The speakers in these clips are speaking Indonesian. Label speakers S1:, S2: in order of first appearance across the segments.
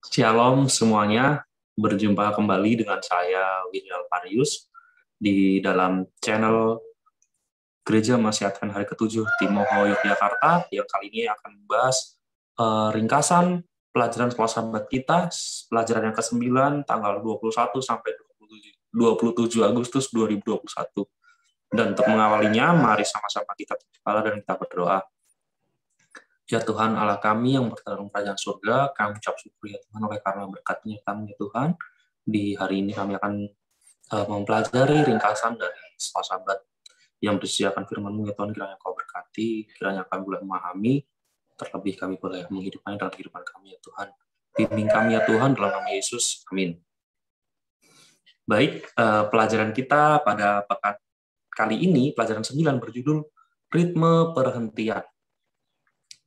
S1: Shalom semuanya, berjumpa kembali dengan saya William Parius di dalam channel Gereja Masyiatkan Hari Ketujuh Timoho Yogyakarta yang kali ini akan membahas ringkasan pelajaran sekolah sahabat kita, pelajaran yang ke-9 tanggal 21 sampai 27 Agustus 2021. Dan untuk mengawalinya, mari sama-sama kita tutup kepala dan kita berdoa. Ya Tuhan Allah kami yang berada dalam kerajaan surga, kami ucap syukur ya Tuhan oleh karena berkat-Nya kami ya Tuhan. Di hari ini kami akan mempelajari ringkasan dari sekolah sahabat yang disediakan firman-Mu ya Tuhan, kiranya Kau berkati, kiranya kami boleh memahami, terlebih kami boleh menghidupkannya dalam kehidupan kami ya Tuhan. Bimbing kami ya Tuhan dalam nama Yesus, amin. Baik, pelajaran kita pada pekan kali ini, pelajaran 9 berjudul Ritme Perhentian.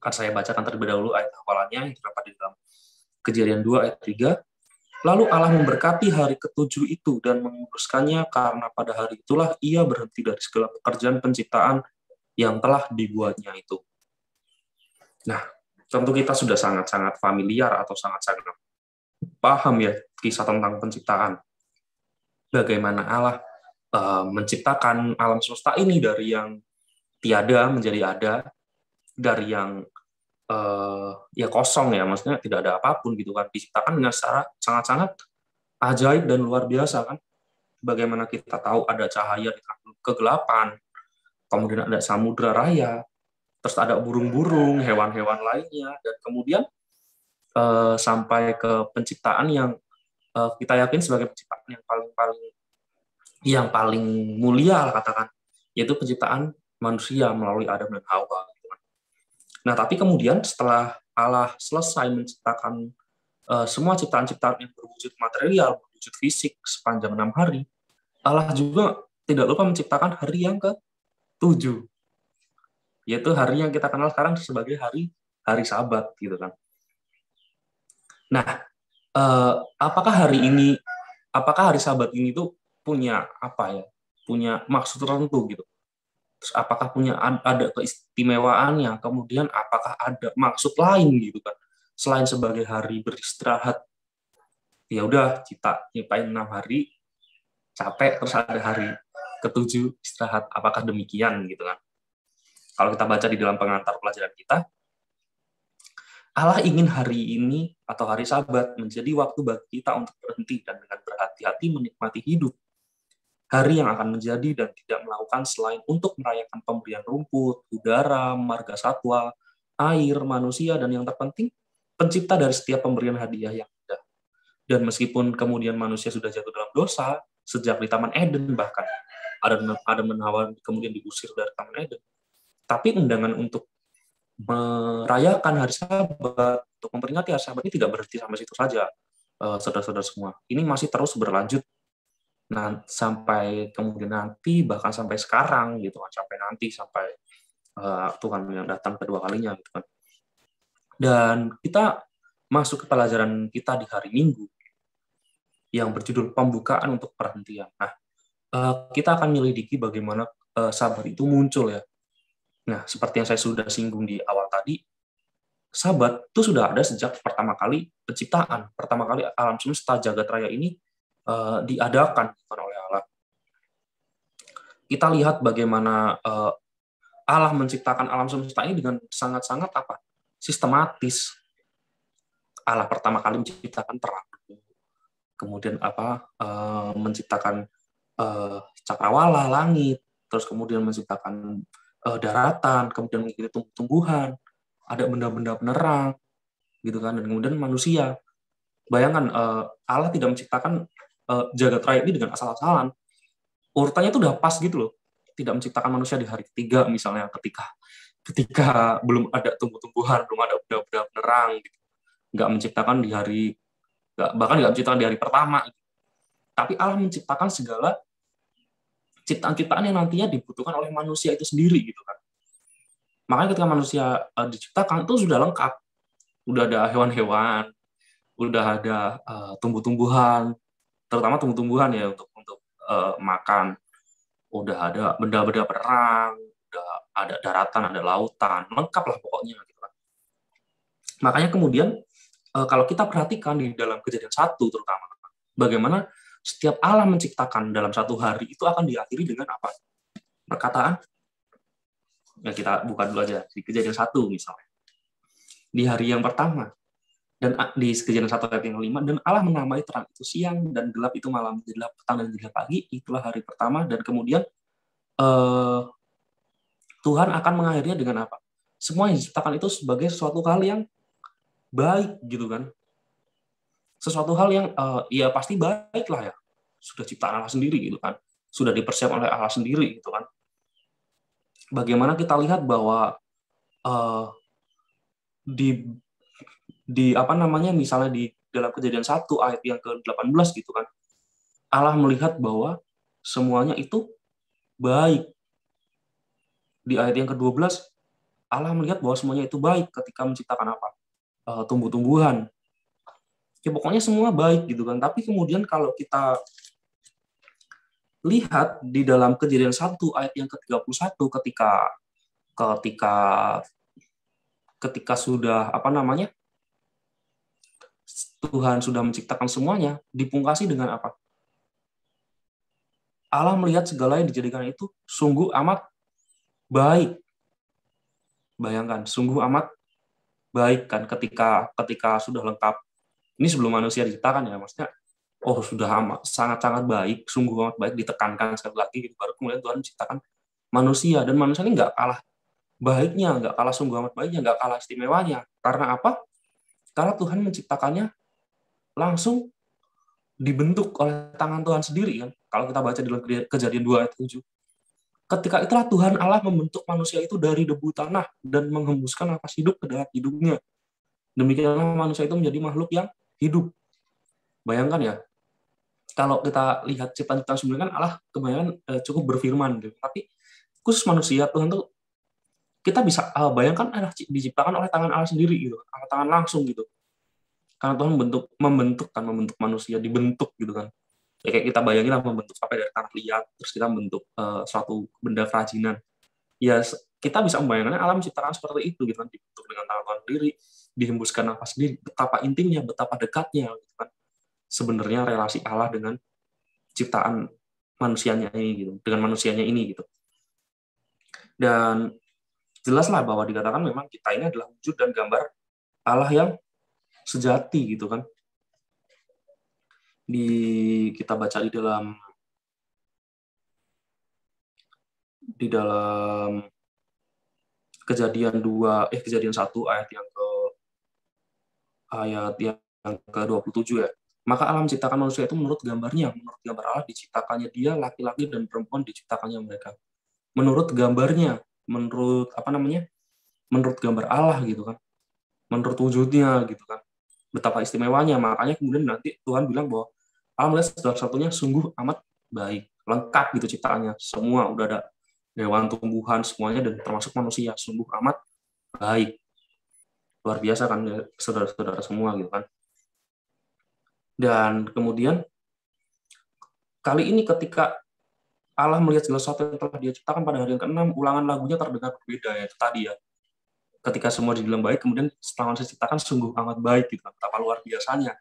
S1: Akan saya bacakan terlebih dahulu ayat hafalannya yang terdapat di dalam Kejadian 2 ayat 3. Lalu Allah memberkati hari ke-7 itu dan menguduskannya karena pada hari itulah ia berhenti dari segala pekerjaan penciptaan yang telah dibuatnya itu. Nah, tentu kita sudah sangat-sangat familiar atau sangat-sangat paham ya kisah tentang penciptaan. Bagaimana Allah menciptakan alam semesta ini dari yang tiada menjadi ada, dari yang ya kosong ya, maksudnya tidak ada apapun gitu kan, diciptakan dengan secara sangat-sangat ajaib dan luar biasa kan. Bagaimana kita tahu ada cahaya di tengah kegelapan, kemudian ada samudra raya, terus ada burung-burung, hewan-hewan lainnya, dan kemudian sampai ke penciptaan yang kita yakin sebagai penciptaan yang paling mulia lah katakan, yaitu penciptaan manusia melalui Adam dan Hawa. Nah, tapi kemudian setelah Allah selesai menciptakan semua ciptaan-ciptaan yang berwujud material, berwujud fisik sepanjang 6 hari, Allah juga tidak lupa menciptakan hari yang ke-7, yaitu hari yang kita kenal sekarang sebagai hari Sabat, gitu kan. Nah, apakah hari Sabat ini tuh punya apa ya? Punya maksud tertentu gitu. Terus apakah ada keistimewaannya, kemudian apakah ada maksud lain gitu kan, selain sebagai hari beristirahat, ya udah kita nyiptain 6 hari capek terus ada hari ke-7 istirahat, apakah demikian gitu kan. Kalau kita baca di dalam pengantar pelajaran kita, Allah ingin hari ini atau hari Sabat menjadi waktu bagi kita untuk berhenti dan dengan berhati-hati menikmati hidup. Hari yang akan menjadi dan tidak melakukan selain untuk merayakan pemberian rumput, udara, marga satwa, air, manusia, dan yang terpenting, pencipta dari setiap pemberian hadiah yang indah. Dan meskipun kemudian manusia sudah jatuh dalam dosa, sejak di Taman Eden bahkan, Adam dan Hawa kemudian diusir dari Taman Eden, tapi undangan untuk merayakan hari Sabat, untuk memperingati hari Sabat ini tidak berhenti sampai situ saja, saudara-saudara semua. Ini masih terus berlanjut. Nah, sampai kemudian nanti, bahkan sampai sekarang gitu kan, sampai Tuhan yang datang kedua kalinya gitu kan. Dan kita masuk ke pelajaran kita di hari Minggu yang berjudul pembukaan untuk perhentian. Nah, kita akan menyelidiki bagaimana Sabat itu muncul ya. Nah, seperti yang saya sudah singgung di awal tadi, Sabat itu sudah ada sejak pertama kali penciptaan, pertama kali alam semesta jagat raya ini diadakan oleh Allah. Kita lihat bagaimana Allah menciptakan alam semesta ini dengan sangat-sangat sistematis. Allah pertama kali menciptakan terang, kemudian menciptakan cakrawala, langit, terus kemudian menciptakan daratan, kemudian mengikuti tumbuh-tumbuhan, ada benda-benda penerang, gitu kan, dan kemudian manusia. Bayangkan Allah tidak menciptakan jagat raya ini dengan asal-asalan. Urutannya itu udah pas gitu loh. Tidak menciptakan manusia di hari ketiga misalnya, ketika belum ada tumbuh-tumbuhan, belum ada benda-benda penerang gitu. Bahkan nggak menciptakan di hari pertama gitu. Tapi Allah menciptakan segala ciptaan-ciptaan yang nantinya dibutuhkan oleh manusia itu sendiri gitu kan. Makanya ketika manusia diciptakan itu sudah lengkap. Udah ada hewan-hewan, udah ada tumbuh-tumbuhan, terutama tumbuh-tumbuhan ya untuk makan. Udah ada benda-benda perang, udah ada daratan, ada lautan, lengkap lah pokoknya gitu kan. Makanya kemudian kalau kita perhatikan di dalam Kejadian 1 terutama, bagaimana setiap Allah menciptakan dalam satu hari itu akan diakhiri dengan apa? Perkataan. Ya kita buka dulu aja di Kejadian 1 misalnya. Di hari yang pertama, dan di Kejadian 1 ayat yang 5, dan Allah menamai terang itu siang dan gelap itu malam, jadilah petang dan jadilah pagi, itulah hari pertama. Dan kemudian Tuhan akan mengakhirinya dengan apa? Semua yang diciptakan itu sebagai sesuatu hal yang baik gitu kan. Sesuatu hal yang ya pasti baik lah ya. Sudah ciptaan Allah sendiri gitu kan. Sudah dipersiapkan oleh Allah sendiri gitu kan. Bagaimana kita lihat bahwa di apa namanya, misalnya di dalam Kejadian 1 ayat yang ke-18 gitu kan. Allah melihat bahwa semuanya itu baik. Di ayat yang ke-12 Allah melihat bahwa semuanya itu baik ketika menciptakan apa? Tumbuh-tumbuhan. Ya pokoknya semua baik gitu kan. Tapi kemudian kalau kita lihat di dalam Kejadian 1 ayat yang ke-31 ketika sudah apa namanya? Tuhan sudah menciptakan semuanya, dipungkasi dengan apa? Allah melihat segala yang dijadikan itu sungguh amat baik. Bayangkan, sungguh amat baik kan ketika sudah lengkap. Ini sebelum manusia diciptakan ya, maksudnya sudah amat sangat-sangat baik, sungguh amat baik, ditekankan sekali lagi gitu. Baru kemudian Tuhan menciptakan manusia, dan manusia ini nggak kalah baiknya, nggak kalah sungguh amat baiknya, nggak kalah istimewanya. Karena apa? Karena Tuhan menciptakannya langsung dibentuk oleh tangan Tuhan sendiri kan. Kalau kita baca di dalam Kejadian 2 ayat 7. Ketika itulah Tuhan Allah membentuk manusia itu dari debu tanah dan menghembuskan nafas hidup ke dalam hidungnya. Demikianlah manusia itu menjadi makhluk yang hidup. Bayangkan ya, kalau kita lihat ciptaan-ciptaan sebelumnya kan Allah kebanyakan cukup berfirman gitu. Tapi khusus manusia, Tuhan tuh kita bisa bayangkan Allah diciptakan oleh tangan Allah sendiri gitu, tangan langsung gitu. Karena Tuhan membentuk manusia, dibentuk gitu kan. Ya kayak kita bayangin lah, membentuk apa dari tanah liat, terus kita membentuk suatu benda kerajinan. Ya kita bisa membayangkannya alam menciptakan seperti itu gitu kan, dibentuk dengan tangan Tuhan sendiri, dihembuskan nafas sendiri, betapa intimnya, betapa dekatnya gitu kan. Sebenarnya relasi Allah dengan ciptaan manusianya ini gitu, dengan manusianya ini gitu. Dan jelaslah bahwa dikatakan memang kita ini adalah wujud dan gambar Allah yang sejati gitu kan. Kita baca di dalam Kejadian 1 ayat yang ke-27 ya. Maka Allah menciptakan manusia itu menurut gambarnya, menurut gambar Allah diciptakannya dia, laki-laki dan perempuan diciptakannya mereka. Menurut gambarnya, menurut apa namanya? Menurut gambar Allah gitu kan. Menurut wujudnya gitu kan. Betapa istimewanya, makanya kemudian nanti Tuhan bilang bahwa Allah melihat segala satunya sungguh amat baik, lengkap gitu ciptaannya. Semua udah ada hewan, tumbuhan, semuanya, dan termasuk manusia, sungguh amat baik. Luar biasa kan saudara-saudara semua gitu kan. Dan kemudian kali ini ketika Allah melihat segala sesuatu yang telah Dia ciptakan pada hari yang ke-6, ulangan lagunya terdengar berbeda ya, itu tadi ya. Ketika semua dibilang baik, kemudian setelah manusia ciptakan sungguh amat baik gitu kan, betapa luar biasanya.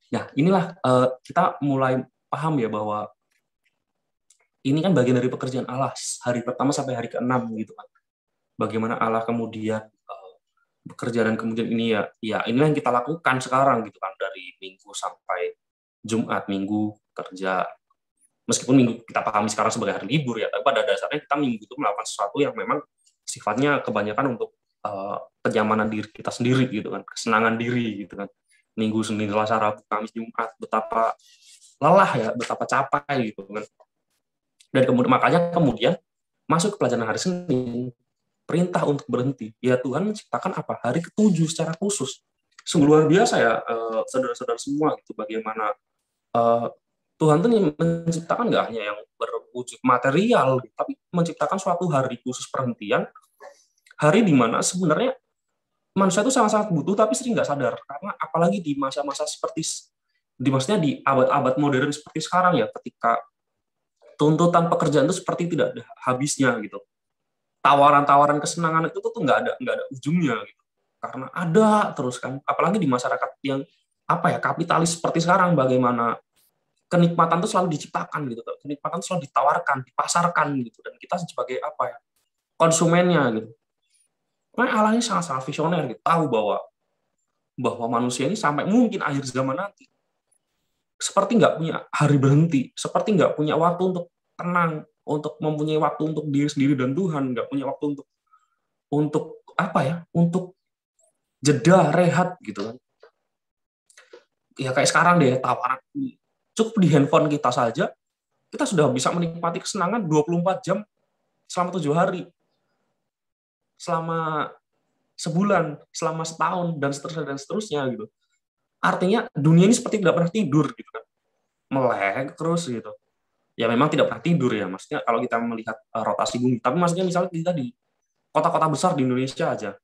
S1: Ya, inilah kita mulai paham ya bahwa ini kan bagian dari pekerjaan Allah hari pertama sampai hari ke-6 gitu kan. Bagaimana Allah kemudian bekerja, dan kemudian ini ya inilah yang kita lakukan sekarang gitu kan, dari Minggu sampai Jumat, Minggu kerja. Meskipun Minggu kita pahami sekarang sebagai hari libur ya, tapi pada dasarnya kita Minggu itu melakukan sesuatu yang memang sifatnya kebanyakan untuk kenyamanan diri kita sendiri gitu kan, kesenangan diri gitu kan. Minggu, Senin, Selasa, Rabu, Kamis, Jumat, betapa lelah ya, betapa capek gitu kan. Dan makanya kemudian masuk ke pelajaran hari Senin, perintah untuk berhenti. Ya Tuhan menciptakan apa? Hari ke-7 secara khusus. Sungguh luar biasa ya, saudara-saudara semua gitu, bagaimana Tuhan tuh menciptakan nggak hanya yang berwujud material, tapi menciptakan suatu hari khusus perhentian, hari di mana sebenarnya manusia itu sangat-sangat butuh, tapi sering nggak sadar. Karena apalagi di masa-masa maksudnya di abad-abad modern seperti sekarang ya, ketika tuntutan pekerjaan itu seperti tidak ada habisnya gitu. Tawaran-tawaran kesenangan itu tuh nggak ada ujungnya gitu. karena ada terus kan, apalagi di masyarakat yang kapitalis seperti sekarang, bagaimana kenikmatan itu selalu diciptakan gitu, kenikmatan selalu ditawarkan, dipasarkan gitu, dan kita sebagai konsumennya gitu. Makanya Allah ini sangat-sangat visioner gitu, tahu bahwa manusia ini sampai mungkin akhir zaman nanti seperti nggak punya hari berhenti, seperti nggak punya waktu untuk tenang, untuk mempunyai waktu untuk diri sendiri dan Tuhan, nggak punya waktu untuk untuk jeda, rehat gitu kan. Ya kayak sekarang deh, tawaran cukup di handphone kita saja, kita sudah bisa menikmati kesenangan 24 jam selama 7 hari, selama sebulan, selama setahun, dan seterusnya gitu. Artinya dunia ini seperti tidak pernah tidur gitu kan, melek terus gitu. Ya memang tidak pernah tidur ya, maksudnya kalau kita melihat rotasi bumi. Tapi maksudnya misalnya kita di kota-kota besar di Indonesia aja,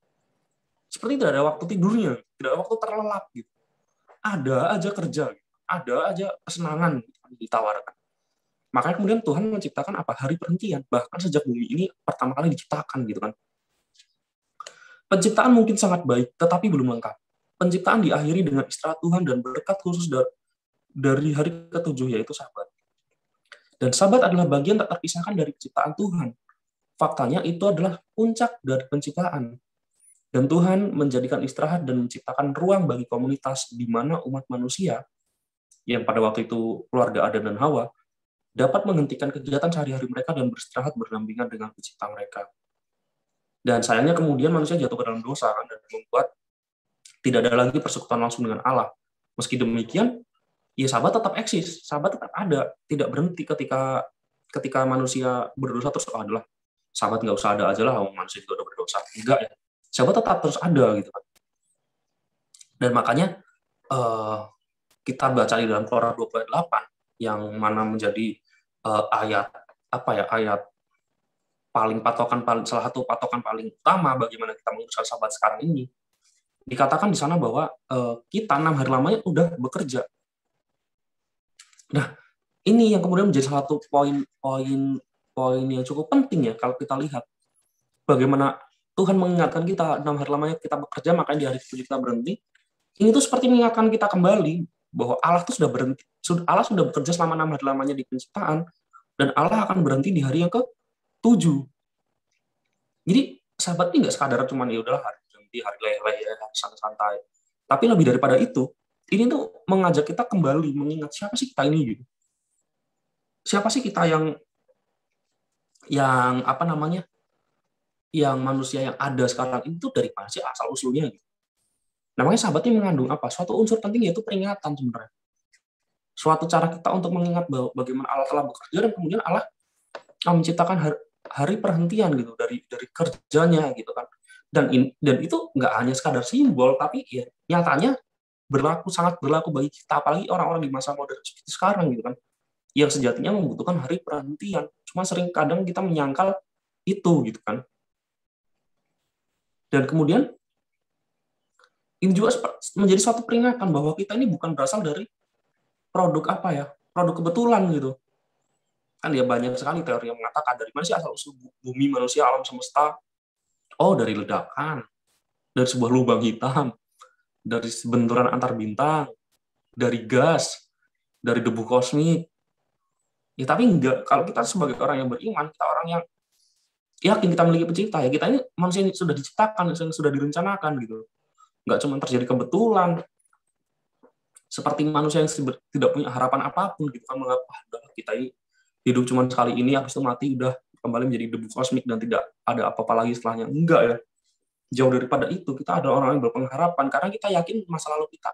S1: seperti tidak ada waktu tidurnya, tidak ada waktu terlelap gitu. Ada aja kerja, gitu. Ada aja kesenangan gitu, ditawarkan. Makanya kemudian Tuhan menciptakan hari perhentian, bahkan sejak bumi ini pertama kali diciptakan gitu kan. Penciptaan mungkin sangat baik, tetapi belum lengkap. Penciptaan diakhiri dengan istirahat Tuhan dan berkat khusus dari hari ke-7, yaitu Sabat. Dan Sabat adalah bagian tak terpisahkan dari penciptaan Tuhan. Faktanya itu adalah puncak dari penciptaan. Dan Tuhan menjadikan istirahat dan menciptakan ruang bagi komunitas di mana umat manusia, yang pada waktu itu keluarga Adam dan Hawa, dapat menghentikan kegiatan sehari-hari mereka dan beristirahat berdampingan dengan pencipta mereka. Dan sayangnya kemudian manusia jatuh ke dalam dosa dan membuat tidak ada lagi persekutuan langsung dengan Allah. Meski demikian, ya Sabat tetap eksis, Sabat tetap ada, tidak berhenti ketika manusia berdosa terus adalah Sabat nggak usah ada aja lah, manusia juga udah berdosa. Enggak ya, Sabat tetap terus ada gitu kan. Dan makanya kita baca di dalam Keluaran 28 yang mana menjadi ayat salah satu patokan paling utama bagaimana kita menguruskan Sabat sekarang ini. Dikatakan di sana bahwa kita 6 hari lamanya udah bekerja. Nah, ini yang kemudian menjadi salah satu poin yang cukup penting ya kalau kita lihat bagaimana Tuhan mengingatkan kita 6 hari lamanya kita bekerja, makanya di hari ke-7 kita berhenti. Ini tuh seperti mengingatkan kita kembali bahwa Allah tuh sudah berhenti, Allah sudah bekerja selama 6 hari lamanya di penciptaan, dan Allah akan berhenti di hari yang ke-7. Jadi Sabat ini nggak sekadar cuman ya udahlah hari berhenti, hari leleh ya, hari santai-santai. Tapi lebih daripada itu, ini tuh mengajak kita kembali mengingat siapa sih kita ini gitu. Siapa sih kita yang manusia yang ada sekarang itu dari mana sih asal usulnya gitu. Namanya Sabat ini mengandung suatu unsur penting, yaitu peringatan sebenarnya. Suatu cara kita untuk mengingat bahwa bagaimana Allah telah bekerja dan kemudian Allah menciptakan hari perhentian gitu dari kerjanya gitu kan. Dan itu nggak hanya sekadar simbol, tapi ya nyatanya sangat berlaku bagi kita, apalagi orang-orang di masa modern seperti sekarang gitu kan, yang sejatinya membutuhkan hari perhentian. Cuma sering kadang kita menyangkal itu gitu kan. Dan kemudian ini juga menjadi suatu peringatan bahwa kita ini bukan berasal dari produk produk kebetulan gitu. Kan ya banyak sekali teori yang mengatakan dari mana sih asal usul bumi, manusia, alam semesta. Oh, dari ledakan, dari sebuah lubang hitam, dari benturan antar bintang, dari gas, dari debu kosmik. Ya tapi enggak, kalau kita sebagai orang yang beriman, kita orang yang yakin kita memiliki pencipta, ya kita ini manusia ini sudah diciptakan, sudah direncanakan gitu. Nggak cuma terjadi kebetulan, seperti manusia yang tidak punya harapan apapun gitu kan, kita ini hidup cuma sekali ini, habis itu mati udah kembali menjadi debu kosmik dan tidak ada apa-apa lagi setelahnya. Enggak ya, jauh daripada itu. Kita ada orang-orang yang berpengharapan karena kita yakin masa lalu kita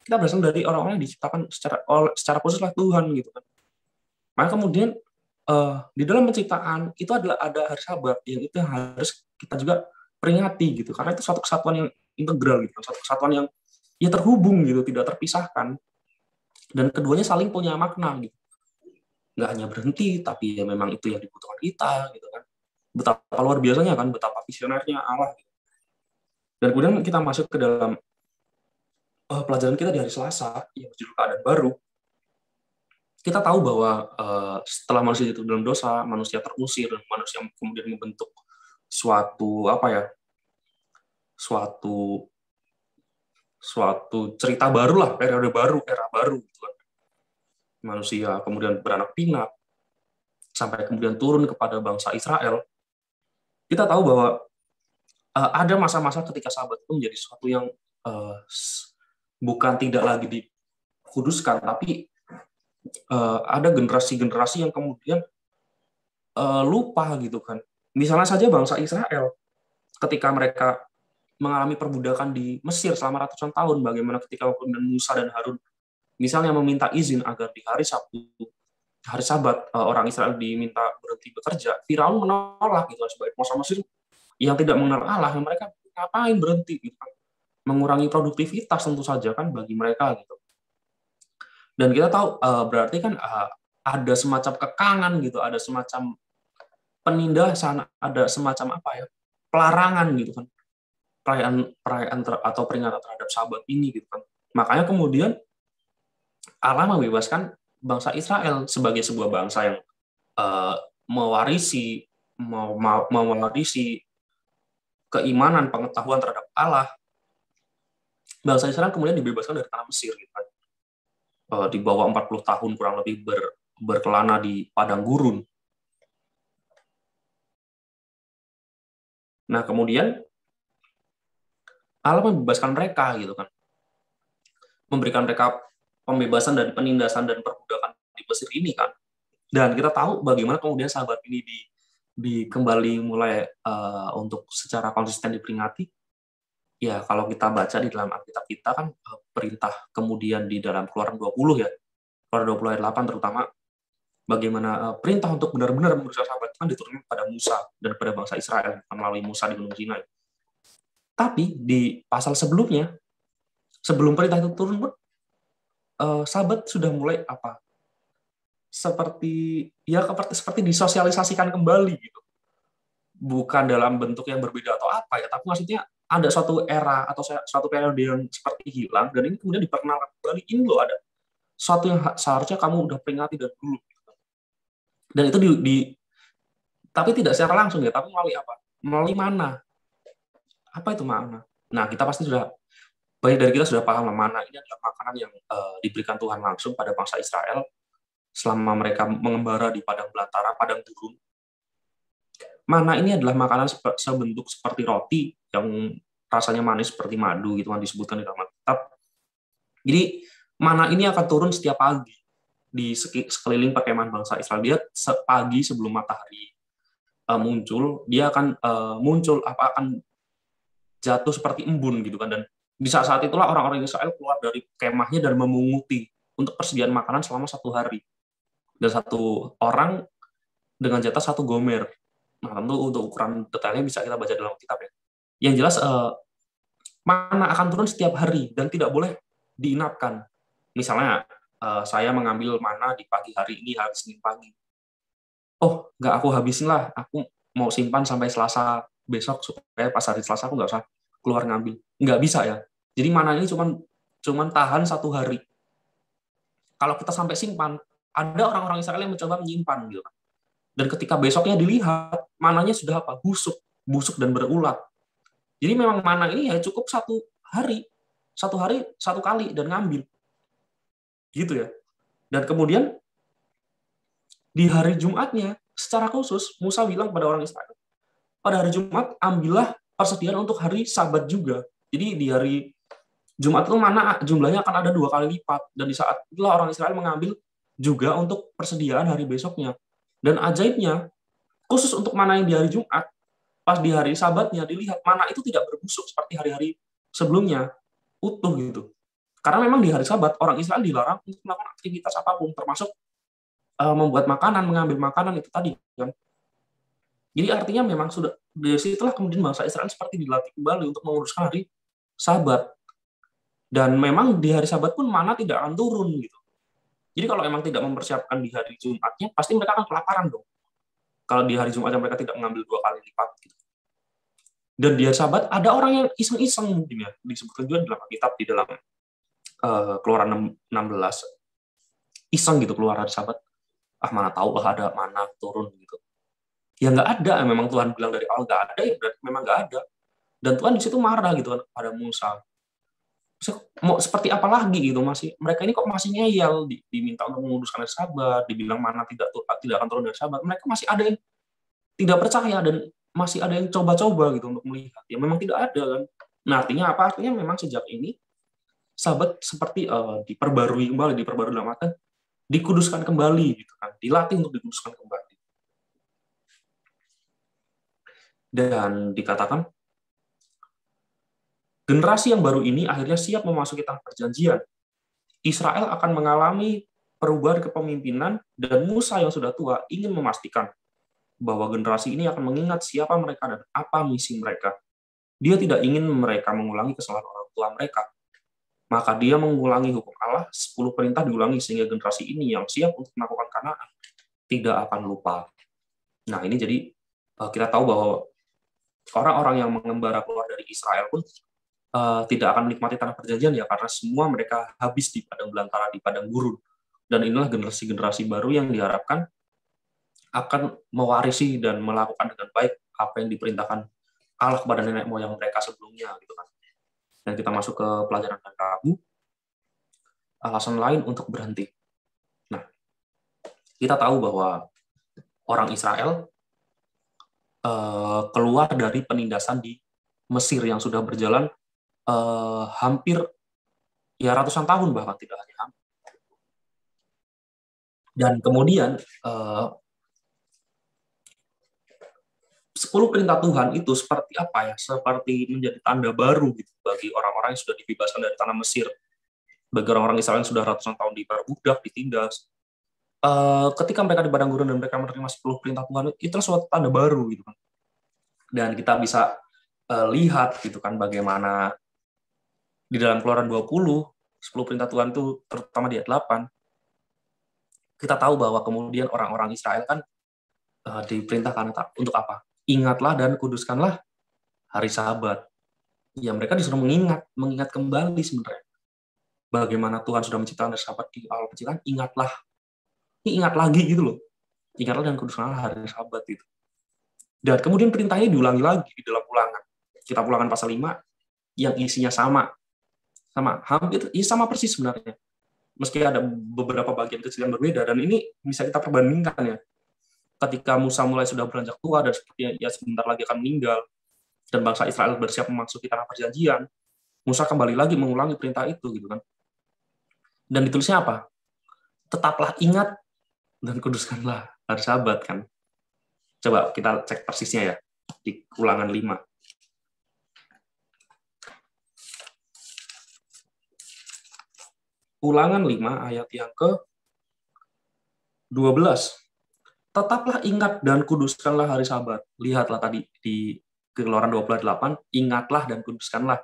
S1: kita berasal dari orang-orang yang diciptakan secara khusus oleh Tuhan gitu kan. Maka kemudian di dalam penciptaan itu ada hari Sabat yang itu harus kita juga peringati gitu, karena itu suatu kesatuan yang integral gitu, suatu kesatuan yang ya terhubung gitu, tidak terpisahkan, dan keduanya saling punya makna gitu. Nggak hanya berhenti, tapi ya memang itu yang dibutuhkan kita gitu kan. Betapa luar biasanya kan, betapa visionernya Allah gitu. Dan kemudian kita masuk ke dalam pelajaran kita di hari Selasa yang berjudul Keadaan Baru. Kita tahu bahwa setelah manusia jatuh dalam dosa, manusia terusir, dan manusia kemudian membentuk suatu suatu cerita baru lah, periode baru, era baru gitu kan. Manusia kemudian beranak pinak sampai kemudian turun kepada bangsa Israel. Kita tahu bahwa ada masa-masa ketika sahabat itu menjadi sesuatu yang bukan tidak lagi dikuduskan, tapi ada generasi-generasi yang kemudian lupa gitu kan. Misalnya saja bangsa Israel, ketika mereka mengalami perbudakan di Mesir selama ratusan tahun, bagaimana ketika kemudian Musa dan Harun misalnya meminta izin agar di hari Sabtu, hari Sabat, orang Israel diminta berhenti bekerja, Firaun menolak gitu sebagai penguasa Mesir yang tidak mengenal Allah, mereka ngapain berhenti gitu kan. Mengurangi produktivitas tentu saja kan bagi mereka gitu. Dan kita tahu berarti kan ada semacam kekangan gitu, ada semacam penindasan, ada semacam apa ya, pelarangan gitu kan, perayaan atau peringatan terhadap Sabat ini gitu kan. Makanya kemudian Allah membebaskan bangsa Israel sebagai sebuah bangsa yang mewarisi keimanan, pengetahuan terhadap Allah. Bangsa Israel kemudian dibebaskan dari tanah Mesir gitu kan. Di bawah 40 tahun kurang lebih berkelana di padang gurun. Nah, kemudian Allah membebaskan mereka gitu kan. Memberikan mereka pembebasan dari penindasan dan perbudakan di Mesir ini kan. Dan kita tahu bagaimana kemudian Sabat ini kembali mulai untuk secara konsisten diperingati. Ya, kalau kita baca di dalam Alkitab kita kan perintah kemudian di dalam Keluaran 20 ya. Keluaran 20 ayat 8 terutama bagaimana perintah untuk benar-benar menguruskan Sabat kan diturunkan pada Musa dan pada bangsa Israel melalui Musa di Gunung Sinai. Tapi di pasal sebelumnya, sebelum perintah itu turun pun Sabat sudah mulai apa? Seperti disosialisasikan kembali gitu. Bukan dalam bentuk yang berbeda atau apa ya, tapi maksudnya ada suatu era atau suatu periode yang seperti hilang dan ini kemudian diperkenalkan kembali. Ini loh ada suatu yang seharusnya kamu udah peringati dari dulu. Dan itu tapi tidak secara langsung ya, tapi melalui apa? Melalui mana? Apa itu mana? Nah, kita pasti banyak dari kita sudah paham mana ini adalah makanan yang diberikan Tuhan langsung pada bangsa Israel selama mereka mengembara di padang belantara, padang gurun. Mana ini adalah makanan sebentuk seperti roti yang rasanya manis seperti madu gitu kan disebutkan di dalam Alkitab. Jadi mana ini akan turun setiap pagi di sekeliling perkemahan bangsa Israel. Dia pagi sebelum matahari muncul, dia akan akan jatuh seperti embun gitu kan. Dan di saat itulah orang-orang Israel keluar dari kemahnya dan memunguti untuk persediaan makanan selama 1 hari. Dan satu orang dengan jatah 1 gomer. Nah, tentu untuk ukuran detailnya bisa kita baca dalam kitab ya. Yang jelas mana akan turun setiap hari dan tidak boleh diinapkan. Misalnya saya mengambil mana di pagi hari ini, hari Senin pagi. Oh, nggak aku habisin lah. Aku mau simpan sampai Selasa besok supaya pas hari Selasa aku nggak usah keluar ngambil. Nggak bisa ya. Jadi mana ini cuman tahan 1 hari. Kalau kita sampai simpan, ada orang-orang Israel yang mencoba menyimpan gitu kan. Dan ketika besoknya dilihat, mananya sudah apa? Busuk dan berulat. Jadi memang mana ini ya cukup 1 hari, 1 hari 1 kali dan ngambil. Gitu ya. Dan kemudian di hari Jumatnya, secara khusus Musa bilang pada orang Israel, pada hari Jumat ambillah persediaan untuk hari Sabat juga. Jadi di hari Jumat itu mana jumlahnya akan ada 2 kali lipat. Dan di saat itulah orang Israel mengambil juga untuk persediaan hari besoknya. Dan ajaibnya, khusus untuk mana yang di hari Jumat, pas di hari Sabatnya dilihat mana itu tidak berbusuk seperti hari-hari sebelumnya, utuh gitu. Karena memang di hari Sabat orang Israel dilarang untuk melakukan aktivitas apapun, termasuk membuat makanan, mengambil makanan itu tadi kan. Jadi artinya memang sudah dari situlah kemudian bangsa Israel seperti dilatih kembali untuk menguruskan hari Sabat. Dan memang di hari Sabat pun mana tidak akan turun gitu. Jadi kalau memang tidak mempersiapkan di hari Jumatnya, pasti mereka akan kelaparan dong. Kalau di hari Jumatnya mereka tidak mengambil 2 kali lipat. Gitu. Dan di hari Sabat ada orang yang iseng-iseng mungkin ya, disebutkan juga dalam Alkitab di dalam Keluaran 16. Iseng gitu keluar hari Sabat. Mana tahu lah ada mana turun gitu. Ya nggak ada, memang Tuhan bilang dari awal nggak ada, ya berarti memang nggak ada. Dan Tuhan di situ marah gitu kan pada Musa. Mau seperti apa lagi gitu, masih mereka ini kok masih ngeyel, diminta untuk menguduskan hari Sabat, dibilang mana tidak akan turun dari Sabat. Mereka masih ada yang tidak percaya dan masih ada yang coba-coba gitu untuk melihat. Ya memang tidak ada kan. Nah, artinya apa? Artinya memang sejak ini Sabat seperti diperbarui dalam arti dikuduskan kembali gitu kan, dilatih untuk dikuduskan kembali. Dan dikatakan generasi yang baru ini akhirnya siap memasuki tanah perjanjian. Israel akan mengalami perubahan kepemimpinan dan Musa yang sudah tua ingin memastikan bahwa generasi ini akan mengingat siapa mereka dan apa misi mereka. Dia tidak ingin mereka mengulangi kesalahan orang tua mereka. Maka dia mengulangi hukum Allah, 10 perintah diulangi sehingga generasi ini yang siap untuk melakukan Kanaan tidak akan lupa. Nah, ini jadi kita tahu bahwa orang-orang yang mengembara keluar dari Israel pun tidak akan menikmati tanah perjanjian ya, karena semua mereka habis di padang belantara, di padang gurun. Dan inilah generasi-generasi baru yang diharapkan akan mewarisi dan melakukan dengan baik apa yang diperintahkan Allah kepada nenek moyang mereka sebelumnya gitu kan. Dan kita masuk ke pelajaran hari Rabu, alasan lain untuk berhenti. Nah, kita tahu bahwa orang Israel keluar dari penindasan di Mesir yang sudah berjalan hampir ya ratusan tahun, bahkan tidak hanya hampir. Dan kemudian 10 perintah Tuhan itu seperti apa ya? Seperti menjadi tanda baru gitu bagi orang-orang yang sudah dibebaskan dari tanah Mesir. Bagi orang-orang Israel yang sudah ratusan tahun diperbudak, ditindas. Ketika mereka di padang gurun dan mereka menerima 10 perintah Tuhan, itu suatu tanda baru gitu kan. Dan kita bisa lihat gitu kan bagaimana di dalam Keluaran 20, 10 perintah Tuhan itu terutama di ayat 8, kita tahu bahwa kemudian orang-orang Israel kan diperintahkan untuk apa? Ingatlah dan kuduskanlah hari Sabat. Ya, mereka disuruh mengingat kembali sebenarnya. Bagaimana Tuhan sudah menciptakan hari Sabat di awal penciptaan, ingatlah. Ini ingat lagi gitu loh. Ingatlah dan kuduskanlah hari Sabat itu. Dan kemudian perintahnya diulangi lagi di dalam Ulangan. Kita Ulangan pasal 5 yang isinya sama hampir sama persis sebenarnya. Meski ada beberapa bagian kecil yang berbeda, dan ini bisa kita perbandingkan ya. Ketika Musa mulai sudah beranjak tua dan sepertinya ia sebentar lagi akan meninggal, dan bangsa Israel bersiap memasuki tanah perjanjian, Musa kembali lagi mengulangi perintah itu gitu kan. Dan ditulisnya apa? Tetaplah ingat dan kuduskanlah hari Sabat kan. Coba kita cek persisnya ya di Ulangan 5. Ulangan 5 ayat yang ke-12. Tetaplah ingat dan kuduskanlah hari Sabat. Lihatlah tadi di Keluaran 28, ingatlah dan kuduskanlah.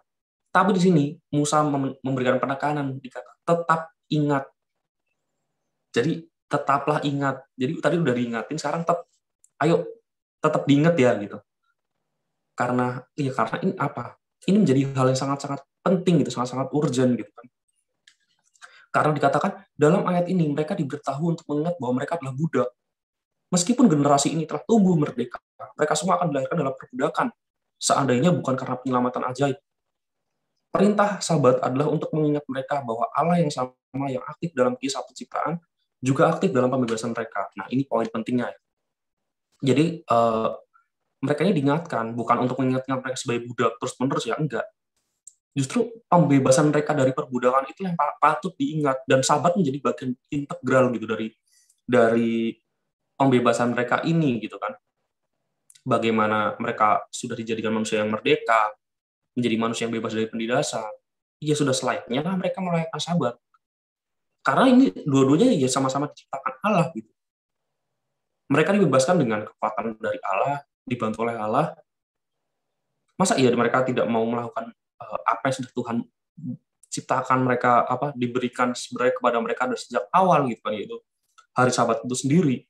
S1: Tapi di sini Musa memberikan penekanan, dikata tetap ingat. Jadi tetaplah ingat. Jadi tadi udah diingatin, sekarang ayo tetap diingat ya gitu. Karena ini apa? Ini menjadi hal yang sangat-sangat penting gitu, sangat-sangat urgent gitu kan. Karena dikatakan dalam ayat ini mereka diberitahu untuk mengingat bahwa mereka adalah budak. Meskipun generasi ini telah tumbuh merdeka, mereka semua akan dilahirkan dalam perbudakan, seandainya bukan karena penyelamatan ajaib. Perintah Sabat adalah untuk mengingat mereka bahwa Allah yang sama yang aktif dalam kisah penciptaan, juga aktif dalam pembebasan mereka. Nah, ini poin pentingnya. Jadi, mereka ini diingatkan, bukan untuk mengingatkan mereka sebagai budak terus-menerus, ya, enggak. Justru pembebasan mereka dari perbudakan itu yang patut diingat, dan Sabat menjadi bagian integral gitu dari pembebasan mereka ini gitu kan. Bagaimana mereka sudah dijadikan manusia yang merdeka, menjadi manusia yang bebas dari penindasan. Ya sudah selayaknya mereka merayakan Sabat. Karena ini dua-duanya ya sama-sama diciptakan Allah gitu. Mereka dibebaskan dengan kekuatan dari Allah, dibantu oleh Allah. Masa iya mereka tidak mau melakukan apa yang sudah Tuhan ciptakan mereka diberikan sebenarnya kepada mereka dari sejak awal gitu kan, yaitu hari Sabat itu sendiri.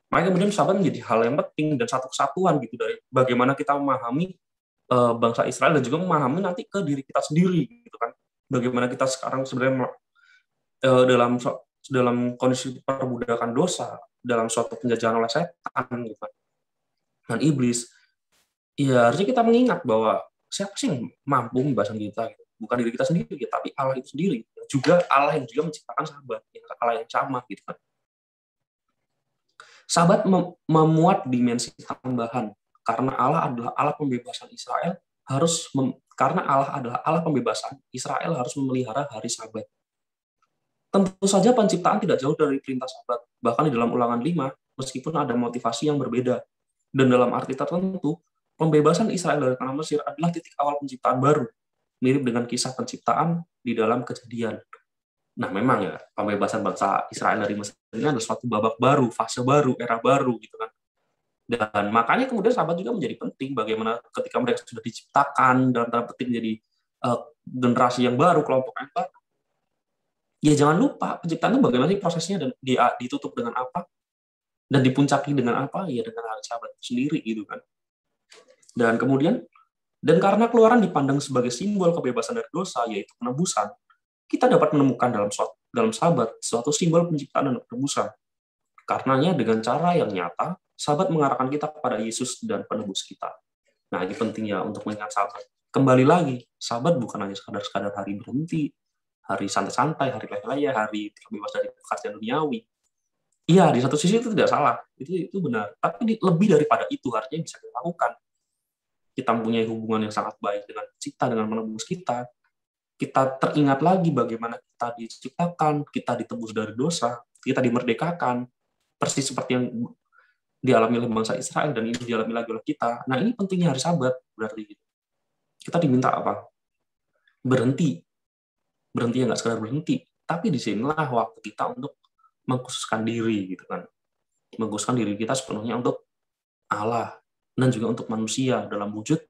S1: Makanya kemudian Sabat menjadi hal yang penting dan satu kesatuan gitu dari bagaimana kita memahami bangsa Israel dan juga memahami nanti ke diri kita sendiri gitu kan. Bagaimana kita sekarang sebenarnya dalam kondisi perbudakan dosa, dalam suatu penjajahan oleh setan gitu kan. Dan iblis. Ya harusnya kita mengingat bahwa siapa sih yang mampu membebaskan kita? Bukan diri kita sendiri, tapi Allah itu sendiri. Juga Allah yang juga menciptakan sahabat, Allah yang sama gitu kan. Sahabat memuat dimensi tambahan karena Allah adalah Allah pembebasan Israel karena Allah adalah Allah pembebasan Israel harus memelihara hari Sabat. Tentu saja penciptaan tidak jauh dari perintah Sabat. Bahkan di dalam Ulangan 5, meskipun ada motivasi yang berbeda dan dalam arti tertentu, pembebasan Israel dari tanah Mesir adalah titik awal penciptaan baru, mirip dengan kisah penciptaan di dalam Kejadian. Nah, memang ya, pembebasan bangsa Israel dari Mesir ini adalah suatu babak baru, fase baru, era baru gitu kan. Dan makanya kemudian Sabat juga menjadi penting bagaimana ketika mereka sudah diciptakan dalam tanda petik menjadi generasi yang baru, kelompok yang baru. Ya jangan lupa penciptaan itu bagaimana sih prosesnya dan ditutup dengan apa dan dipuncaki dengan apa? Ya dengan hari Sabat sendiri gitu kan. Dan kemudian karena keluaran dipandang sebagai simbol kebebasan dari dosa yaitu penebusan, kita dapat menemukan dalam Sabat suatu simbol penciptaan dan penebusan. Karenanya dengan cara yang nyata Sabat mengarahkan kita kepada Yesus dan penebus kita. Nah, ini pentingnya untuk mengingat Sabat. Kembali lagi, Sabat bukan hanya sekadar hari berhenti, hari santai-santai, hari leleh-leleh, hari terbebas dari pekerjaan duniawi. Iya, di satu sisi itu tidak salah, itu benar. Tapi lebih daripada itu artinya bisa kita lakukan. Kita mempunyai hubungan yang sangat baik dengan Cipta, dengan menebus kita. Kita teringat lagi bagaimana kita diciptakan, kita ditebus dari dosa, kita dimerdekakan, persis seperti yang dialami oleh bangsa Israel dan ini dialami lagi oleh kita. Nah, ini pentingnya hari Sabat berarti kita diminta apa? Berhenti ya nggak sekedar berhenti, tapi disinilah waktu kita untuk mengkhususkan diri gitu kan, mengkhususkan diri kita sepenuhnya untuk Allah dan juga untuk manusia dalam wujud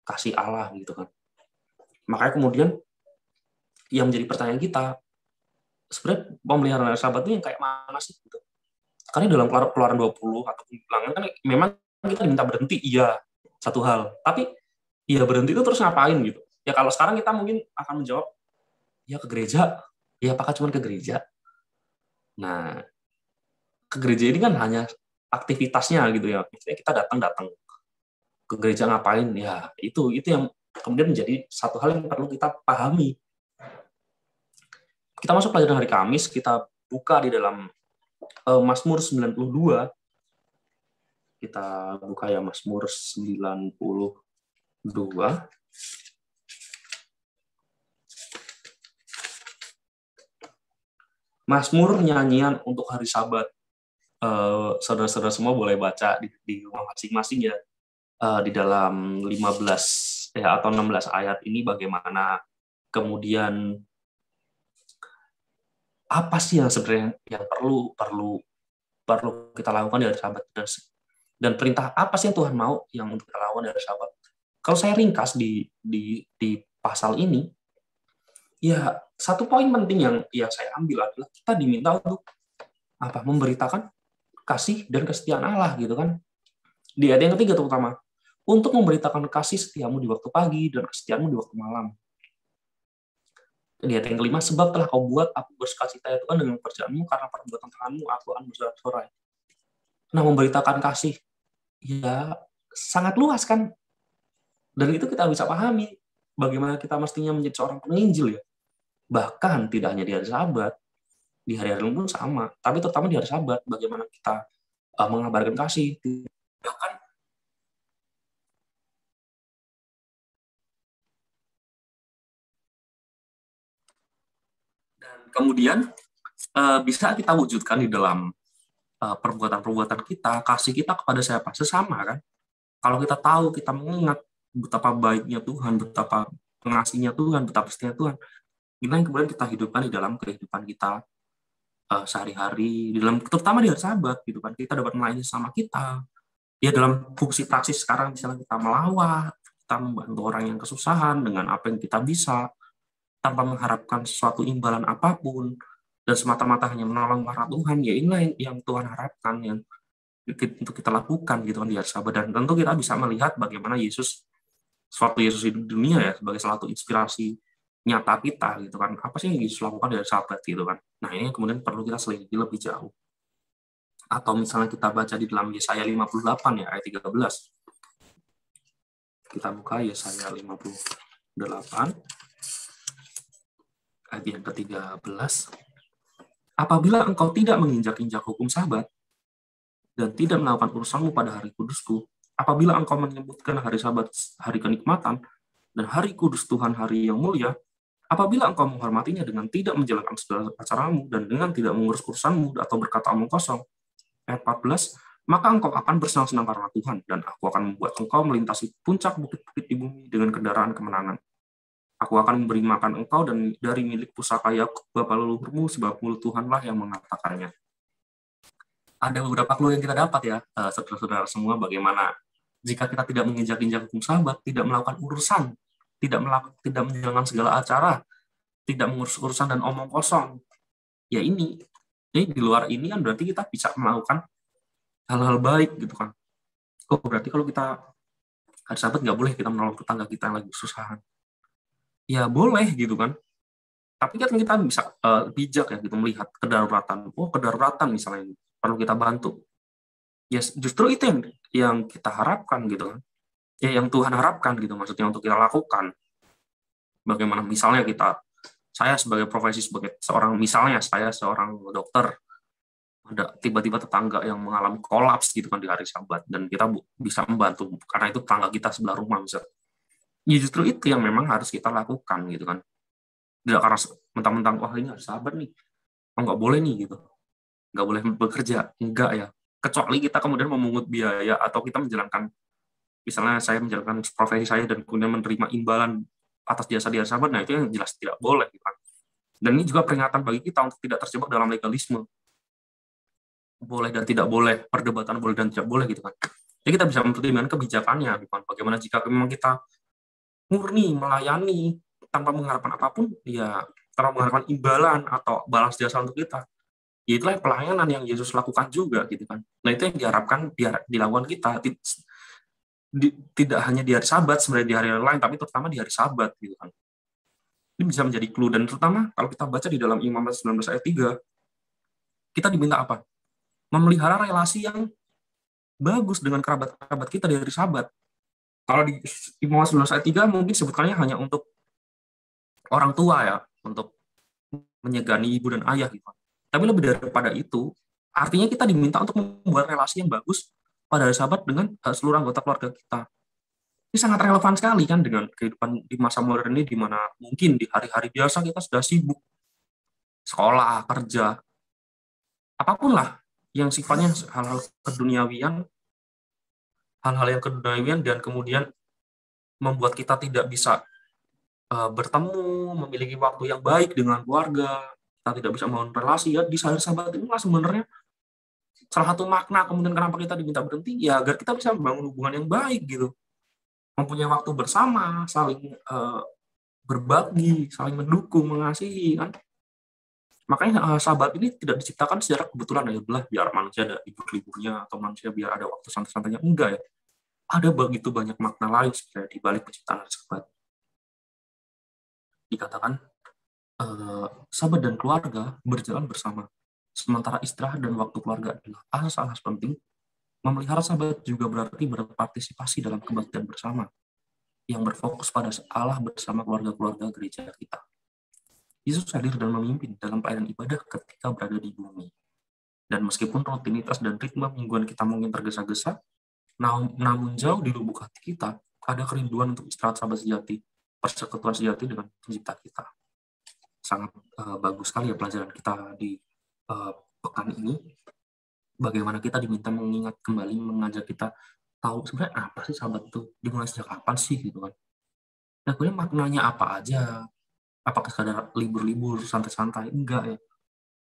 S1: kasih Allah gitu kan. Makanya kemudian yang menjadi pertanyaan kita, sebenarnya pemeliharaan hari Sabat itu yang kayak mana sih gitu? Karena dalam Keluaran 20 atau Ulangan kan memang kita diminta berhenti, iya, satu hal. Tapi ya berhenti itu terus ngapain gitu? Ya kalau sekarang kita mungkin akan menjawab, ya ke gereja. Ya apakah cuma ke gereja? Nah, ke gereja ini kan hanya aktivitasnya gitu ya. Maksudnya kita datang ke gereja ngapain? Ya itu yang kemudian menjadi satu hal yang perlu kita pahami. Kita masuk pelajaran hari Kamis, kita buka di dalam Mazmur 92. Kita buka ya Mazmur 92. Mazmur nyanyian untuk hari Sabat. Saudara-saudara semua boleh baca di rumah masing-masing ya. Di dalam 15 atau 16 ayat ini bagaimana kemudian apa sih yang sebenarnya yang perlu kita lakukan di hari Sabat dan perintah apa sih yang Tuhan mau yang untuk kita lakukan di hari Sabat. Kalau saya ringkas di pasal ini, ya satu poin penting yang saya ambil adalah kita diminta untuk apa? Memberitakan kasih dan kesetiaan Allah gitu kan. Di ayat yang ketiga terutama, untuk memberitakan kasih setiamu di waktu pagi dan kesetiaanmu di waktu malam. Di ayat yang kelima, sebab telah kau buat aku bersukacita ya Tuhan dengan pekerjaanmu, karena perbuatan tanganmu aku akan bersorak-sorai. Nah, memberitakan kasih, ya sangat luas kan. Dan itu kita bisa pahami bagaimana kita mestinya menjadi seorang penginjil ya. Bahkan tidak hanya di hari Sabat, di hari-hari lain pun sama. Tapi terutama di hari Sabat, bagaimana kita mengabarkan kasih. Bahkan dan kemudian bisa kita wujudkan di dalam perbuatan-perbuatan kita, kasih kita kepada siapa? Sesama kan. Kalau kita tahu, kita mengingat betapa baiknya Tuhan, betapa pengasihnya Tuhan, betapa setianya Tuhan, inilah yang kemudian kita hidupkan di dalam kehidupan kita sehari-hari, terutama di hari Sabat gitu kan. Kita dapat melayani sama kita. Ya dalam fungsi praksis sekarang misalnya kita melawat, kita membantu orang yang kesusahan dengan apa yang kita bisa, tanpa mengharapkan sesuatu imbalan apapun, dan semata-mata hanya menolong para Tuhan, ya inilah yang Tuhan harapkan, yang untuk kita lakukan gitu kan di hari Sabat. Dan tentu kita bisa melihat bagaimana Yesus di dunia ya sebagai salah satu inspirasi nyata kita gitu kan. Apa sih yang Yesus lakukan di hari Sabat gitu kan. Nah, ini kemudian perlu kita selidiki lebih jauh. Atau misalnya kita baca di dalam Yesaya 58 ya ayat 13. Kita buka Yesaya 58 ayat yang ke-13. Apabila engkau tidak menginjak-injak hukum Sabat dan tidak melakukan urusanmu pada hari kudusku, apabila engkau menyebutkan hari Sabat hari kenikmatan dan hari kudus Tuhan hari yang mulia, apabila engkau menghormatinya dengan tidak menjalankan segala acaramu dan dengan tidak mengurus urusanmu atau berkata omong kosong, ayat 14, maka engkau akan bersenang-senang karena Tuhan, dan aku akan membuat engkau melintasi puncak bukit-bukit di bumi dengan kendaraan kemenangan. Aku akan memberi makan engkau dan dari milik pusaka Yakub bapa leluhurmu, sebab mulut Tuhanlah yang mengatakannya. Ada beberapa clue yang kita dapat ya, saudara-saudara semua, bagaimana jika kita tidak menginjak-injak hukum Sabat, tidak melakukan urusan, tidak menjalankan segala acara, tidak mengurus urusan dan omong kosong. Ya ini di luar ini kan berarti kita bisa melakukan hal-hal baik gitu kan. Oh berarti kalau kita hari Sabat nggak boleh kita menolong tetangga kita yang lagi kesusahan. Ya boleh gitu kan. Tapi kan kita bisa bijak ya gitu melihat kedaruratan. Oh kedaruratan misalnya perlu kita bantu. Ya justru itu yang kita harapkan gitu kan. Ya yang Tuhan harapkan gitu maksudnya untuk kita lakukan. Bagaimana misalnya saya sebagai profesi sebagai saya seorang dokter, ada tiba-tiba tetangga yang mengalami kolaps gitu kan di hari Sabat dan kita bisa membantu karena itu tetangga kita sebelah rumah misalnya. Ya justru itu yang memang harus kita lakukan gitu kan. Tidak karena mentang-mentang wah ini harus Sabat nih, nggak boleh nih gitu, nggak boleh bekerja, enggak ya. Kecuali kita kemudian memungut biaya atau kita menjalankan, misalnya saya menjalankan profesi saya dan kemudian menerima imbalan atas jasa di hari Sabat, nah itu yang jelas tidak boleh gitu kan. Dan ini juga peringatan bagi kita untuk tidak terjebak dalam legalisme. Boleh dan tidak boleh, perdebatan boleh dan tidak boleh gitu kan. Jadi kita bisa mempertimbangkan kebijakannya, bukan bagaimana jika memang kita murni melayani tanpa mengharapkan apapun, ya tanpa mengharapkan imbalan atau balas jasa untuk kita. Ya itulah pelayanan yang Yesus lakukan juga gitu kan. Nah itu yang diharapkan dilakukan kita, tidak hanya di hari Sabat, sebenarnya di hari lain, tapi terutama di hari Sabat gitu kan. Ini bisa menjadi clue, dan terutama kalau kita baca di dalam Imamat 19 ayat 3, kita diminta apa? Memelihara relasi yang bagus dengan kerabat-kerabat kita di hari Sabat. Kalau di Imamat 19 ayat 3 mungkin sebutkannya hanya untuk orang tua ya, untuk menyegani ibu dan ayah gitu. Tapi lebih daripada itu, artinya kita diminta untuk membuat relasi yang bagus pada hari Sabat dengan seluruh anggota keluarga kita. Ini sangat relevan sekali kan dengan kehidupan di masa modern ini, di mana mungkin di hari-hari biasa kita sudah sibuk, sekolah, kerja, apapun lah yang sifatnya hal-hal keduniawian dan kemudian membuat kita tidak bisa bertemu, memiliki waktu yang baik dengan keluarga, kita tidak bisa membangun relasi ya di hari Sabat inilah sebenarnya salah satu makna kemudian kenapa kita diminta berhenti ya agar kita bisa membangun hubungan yang baik gitu, mempunyai waktu bersama, saling berbagi, saling mendukung, mengasihi kan. Makanya Sabat ini tidak diciptakan secara kebetulan ya biar manusia ada libur-liburnya atau manusia biar ada waktu santai-santainya, enggak ya. Ada begitu banyak makna lain sebenarnya di balik penciptaan hari Sabat. Dikatakan sahabat dan keluarga berjalan bersama, sementara istirahat dan waktu keluarga adalah asas-asas penting. Memelihara sahabat juga berarti berpartisipasi dalam kebaktian bersama yang berfokus pada Allah bersama keluarga-keluarga gereja kita. Yesus hadir dan memimpin dalam pelayanan ibadah ketika berada di bumi. Dan meskipun rutinitas dan ritme mingguan kita mungkin tergesa-gesa, namun jauh di lubuk hati kita ada kerinduan untuk istirahat sahabat sejati, persekutuan sejati dengan pencipta kita. Sangat bagus sekali ya pelajaran kita di pekan ini. Bagaimana kita diminta mengingat kembali, mengajak kita tahu sebenarnya apa sih Sabat itu, dimulai sejak kapan sih gitu kan. Nah kemudian maknanya apa aja, apakah sekadar libur-libur, santai-santai, enggak ya.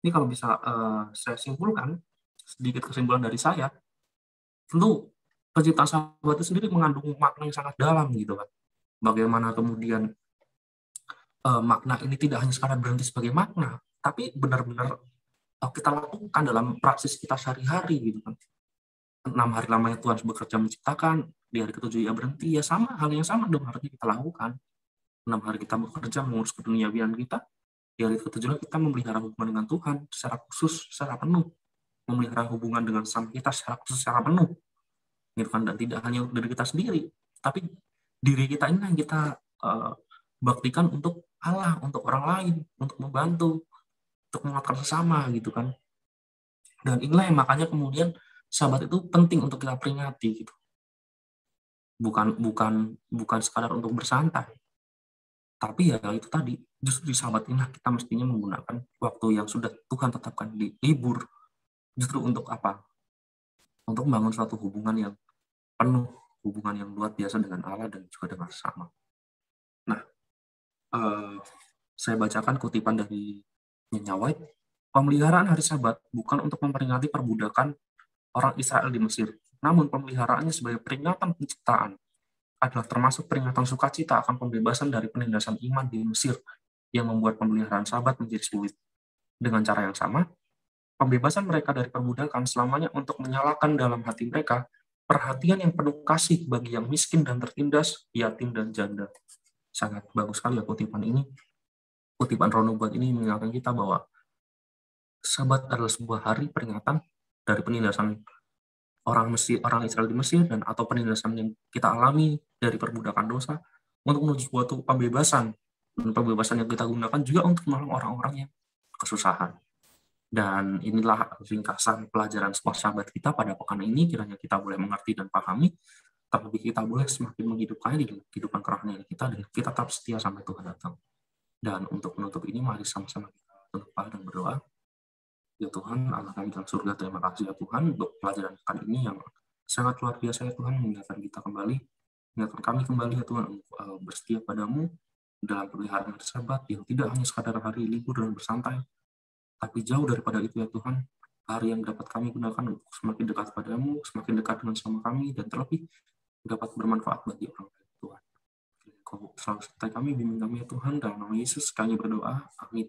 S1: Ini kalau bisa saya simpulkan, sedikit kesimpulan dari saya, tentu penciptaan Sabat itu sendiri mengandung makna yang sangat dalam gitu kan. Bagaimana kemudian makna ini tidak hanya sekadar berhenti sebagai makna, tapi benar-benar kita lakukan dalam praksis kita sehari-hari gitu kan. 6 hari lamanya Tuhan bekerja menciptakan, di hari ke-7 ia berhenti, ya sama, hal yang sama dong harusnya kita lakukan. 6 hari kita bekerja mengurus keduniawian kita, di hari ke-7 kita memelihara hubungan dengan Tuhan secara khusus, secara penuh, memelihara hubungan dengan sama kita secara khusus, secara penuh, gitu kan. Dan tidak hanya dari kita sendiri, tapi diri kita ini yang kita baktikan untuk Allah, untuk orang lain, untuk membantu, untuk menguatkan sesama gitu kan. Dan inilah yang makanya kemudian Sabat itu penting untuk kita peringati gitu. Bukan sekadar untuk bersantai, tapi ya itu tadi, justru di Sabat inilah kita mestinya menggunakan waktu yang sudah Tuhan tetapkan di libur justru untuk apa? Untuk membangun suatu hubungan yang penuh, hubungan yang luar biasa dengan Allah dan juga dengan sesama. Nah, saya bacakan kutipan dari Nyonya White. Pemeliharaan hari Sabat bukan untuk memperingati perbudakan orang Israel di Mesir, namun pemeliharaannya sebagai peringatan penciptaan adalah termasuk peringatan sukacita akan pembebasan dari penindasan iman di Mesir yang membuat pemeliharaan Sabat menjadi sulit. Dengan cara yang sama, pembebasan mereka dari perbudakan selamanya untuk menyalakan dalam hati mereka perhatian yang penuh kasih bagi yang miskin dan tertindas, yatim dan janda. Sangat bagus sekali ya kutipan ini. Kutipan Ron Hubbard ini mengingatkan kita bahwa Sabat adalah sebuah hari peringatan dari penindasan orang Israel di Mesir dan atau penindasan yang kita alami dari perbudakan dosa untuk menuju suatu pembebasan. Dan pembebasan yang kita gunakan juga untuk menolong orang-orang yang kesusahan. Dan inilah ringkasan pelajaran sebuah Sabat kita pada pekan ini, kiranya kita boleh mengerti dan pahami, tapi kita boleh semakin menghidupkannya di kehidupan kerohanian kita, dan kita tetap setia sampai Tuhan datang. Dan untuk menutup ini, mari sama-sama kita berdoa dan berdoa. Ya Tuhan, Allah kami dalam surga, terima kasih ya Tuhan untuk pelajaran kali ini yang sangat luar biasa ya Tuhan, mengingatkan kita kembali, mengingatkan kami kembali ya Tuhan untuk bersetia padamu dalam pemeliharaan hari Sabat yang tidak hanya sekadar hari libur dan bersantai, tapi jauh daripada itu ya Tuhan, hari yang dapat kami gunakan untuk semakin dekat padamu, semakin dekat dengan sama kami, dan terlebih dapat bermanfaat bagi orang lain Tuhan. Kau selalu sertai kami, bimbing kami ya Tuhan, dalam nama Yesus kami berdoa, amin.